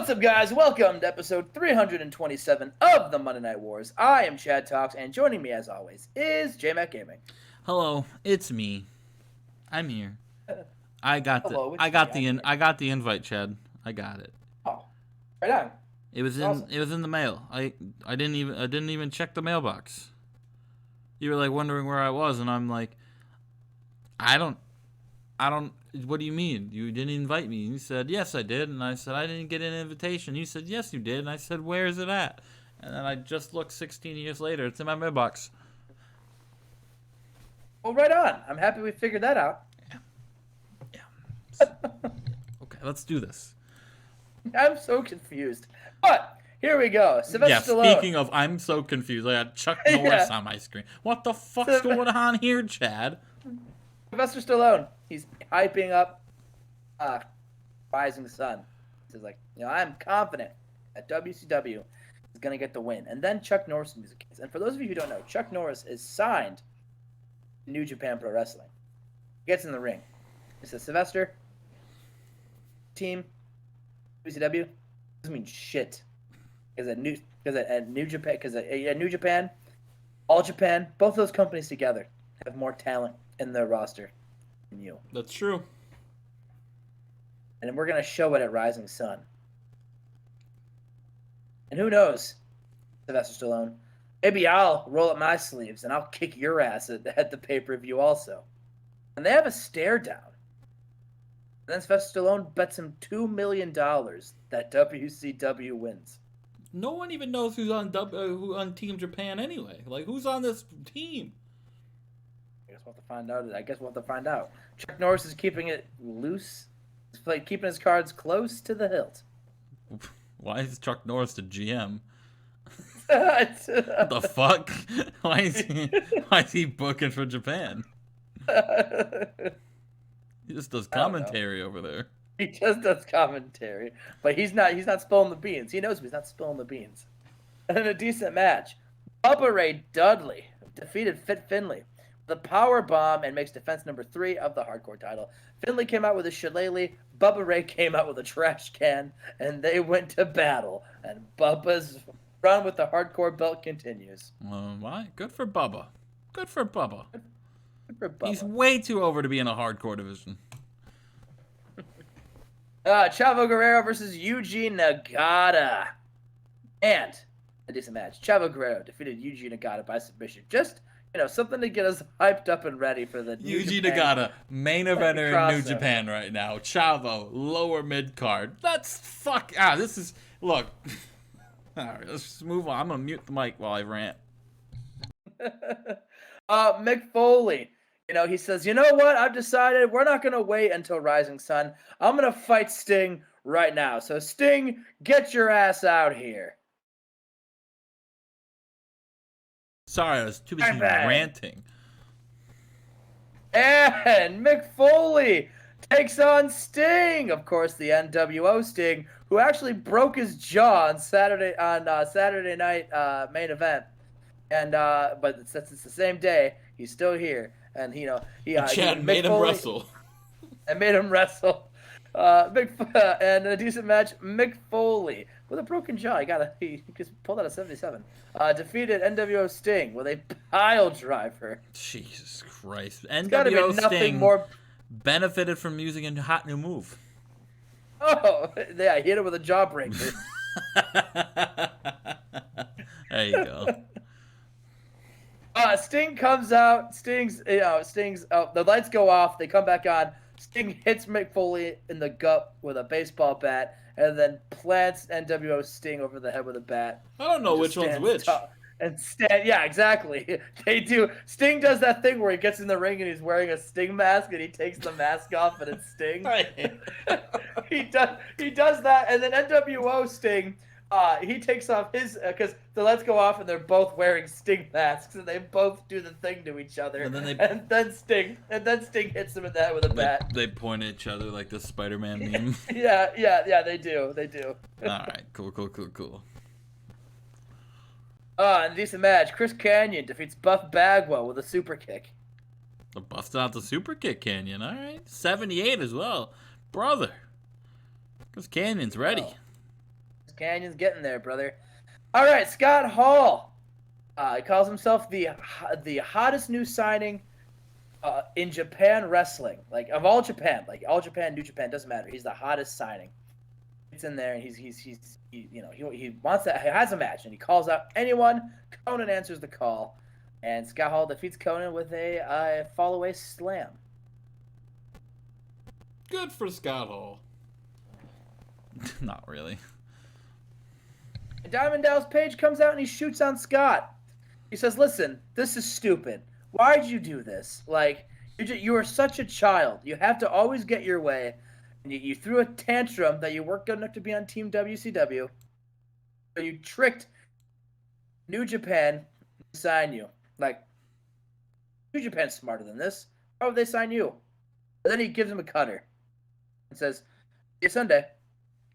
What's up, guys? Welcome to episode 327 of the Monday Night Wars. I am Chad Talks, and joining me, as always, is Jmack Gaming. Hello, it's me. I'm here. I got Hello, I got the invite, Chad. I got it. Oh, right on. It was in the mail. I didn't even check the mailbox. You were like wondering where I was, and I'm like, I don't. What do you mean? You didn't invite me? And you said yes, I did, and I said I didn't get an invitation. You said yes, you did, and I said where is it at? And then I just looked 16 years later. It's in my mailbox. Well, right on. I'm happy we figured that out. Yeah. Okay, let's do this. I'm so confused. But here we go. Sylvester Stallone. Speaking of, I'm so confused. I got Chuck Norris on my screen. What the fuck's going on here, Chad? Sylvester Stallone. He's hyping up Rising Sun. He's like, I'm confident that WCW is going to get the win. And then Chuck Norris music hits. And for those of you who don't know, Chuck Norris is signed to New Japan Pro Wrestling. He gets in the ring. He says, Sylvester, team, WCW, doesn't mean shit. Because at New Japan, All Japan, both those companies together have more talent in their roster than you. That's true. And we're going to show it at Rising Sun. And who knows, Sylvester Stallone, maybe I'll roll up my sleeves and I'll kick your ass at the pay-per-view also. And they have a stare down. And then Sylvester Stallone bets him $2 million that WCW wins. No one even knows who's on Team Japan anyway. Like, who's on this team? I guess we'll have to find out. Chuck Norris is keeping it loose. He's keeping his cards close to the hilt. Why is Chuck Norris the GM? What the fuck? Why is he booking for Japan? He just does commentary over there. He just does commentary, but he's not spilling the beans. He knows he's not spilling the beans. And in a decent match, Bubba Ray Dudley defeated Finley with a power bomb and makes defense number 3 of the hardcore title. Finley came out with a shillelagh, Bubba Ray came out with a trash can, and they went to battle. And Bubba's run with the hardcore belt continues. Why? Good for Bubba. Good for Bubba. Good for Bubba. He's way too over to be in a hardcore division. Chavo Guerrero versus Eugene Nagata. And a decent match. Chavo Guerrero defeated Eugene Nagata by submission. Just, something to get us hyped up and ready for the Eugene Nagata, main eventer in New Japan right now. Chavo, lower mid card. This is, look. Alright, let's just move on. I'm going to mute the mic while I rant. Mick Foley. He says, you know what? I've decided we're not going to wait until Rising Sun. I'm going to fight Sting right now. So, Sting, get your ass out here. Sorry, I was too busy ranting. And Mick Foley takes on Sting. Of course, the NWO Sting, who actually broke his jaw on Saturday night main event. And but since it's the same day, he's still here. And Chad made him wrestle. And made him wrestle. And in a decent match, Mick Foley with a broken jaw. He just pulled out a 77. Defeated NWO Sting with a pile driver. Jesus Christ! NWO Sting more benefited from using a hot new move. Oh yeah, he hit it with a jawbreaker. There you go. Sting comes out. The lights go off. They come back on. Sting hits Mick Foley in the gut with a baseball bat, and then plants NWO Sting over the head with a bat. I don't know which one's which. Yeah, exactly. They do. Sting does that thing where he gets in the ring and he's wearing a Sting mask, and he takes the mask off, and it's Sting. He does that, and then NWO Sting. He takes off his because the lights go off and they're both wearing Sting masks and they both do the thing to each other. And then Sting hits him in the head with a bat. They point at each other like the Spider-Man meme. Yeah, they do. All right, cool. In a decent match, Chris Kanyon defeats Buff Bagwell with a super kick. Buffed out the super kick, Kanyon. All right, 78 as well, brother. Chris Canyon's ready. Oh. Canyon's getting there, brother. All right, Scott Hall. He calls himself the hottest new signing in Japan wrestling. Like, of all Japan, like all Japan, New Japan, doesn't matter. He's the hottest signing. It's in there, and he wants that. He has a match, and he calls out anyone. Conan answers the call, and Scott Hall defeats Conan with a fall away slam. Good for Scott Hall. Not really. Diamond Dallas Page comes out and he shoots on Scott. He says, "Listen, this is stupid. Why'd you do this? Like, you are such a child. You have to always get your way. And you threw a tantrum that you weren't good enough to be on Team WCW. So you tricked New Japan to sign you. Like, New Japan's smarter than this. Why would they sign you?" And then he gives him a cutter and says, "See you Sunday.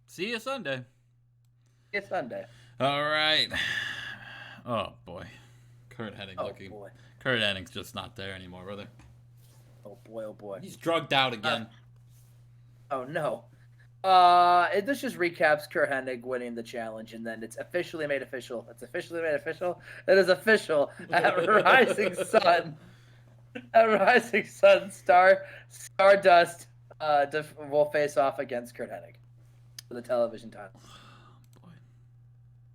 See you Sunday. See you Sunday." All right. Oh, boy. Kurt Hennig Oh, looking. boy. Kurt Hennig's just not there anymore, brother. Oh, boy, oh, boy. He's drugged out again. Oh, no. This just recaps Kurt Hennig winning the challenge, and then it's officially made official. It's officially made official. It is official at Rising Sun. At Rising Sun, Stardust will face off against Kurt Hennig for the television title. Boy.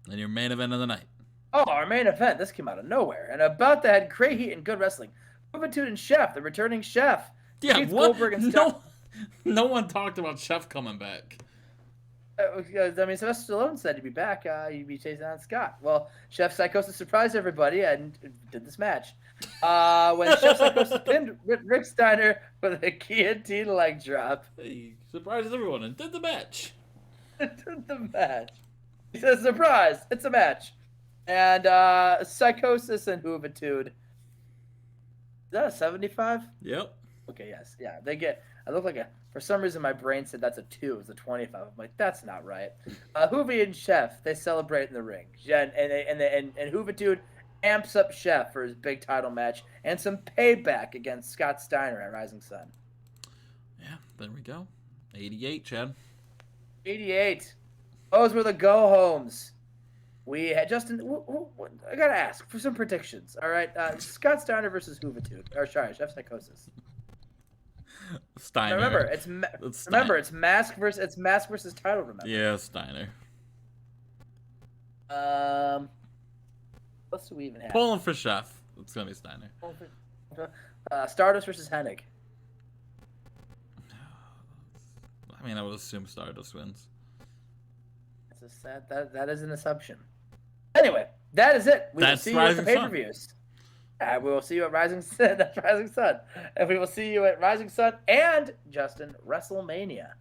And your main event of the night. Oh, our main event. This came out of nowhere. And about that had great heat and good wrestling. Juventud and Chef, the returning Chef. Yeah, Keith what? Goldberg and No one talked about Chef coming back. I mean, Sylvester Stallone said he'd be back. He'd be chasing on Scott. Well, Chef Psychosis surprised everybody and did this match. When Chef Psychosis pinned Rick Steiner with a guillotine leg drop. He surprised everyone and did the match. Did the match. He says, "Surprise! It's a match." And Psychosis and Juventud. Is that a 75? Yep. Okay, yes. Yeah, they get... I look like a... For some reason, my brain said that's a 2. It's a 25. I'm like, that's not right. Juvi and Chef, they celebrate in the ring. And Juventud amps up Chef for his big title match and some payback against Scott Steiner at Rising Sun. Yeah, there we go. 88, Chad. 88. Those were the go-homes. We had Justin. I gotta ask for some predictions. All right, Scott Steiner versus Juventud. Or sorry, Chef Psychosis. Steiner. Remember, it's mask versus title. Remember. Yeah, Steiner. What do we even have? Pulling for Chef. It's gonna be Steiner. Stardust versus Hennig. I mean, I would assume Stardust wins. That's a sad. That is an assumption. Anyway, that is it. We will see you at the pay-per-views. We will see you at Rising Sun. That's Rising Sun. And we will see you at Rising Sun and, Justin, WrestleMania.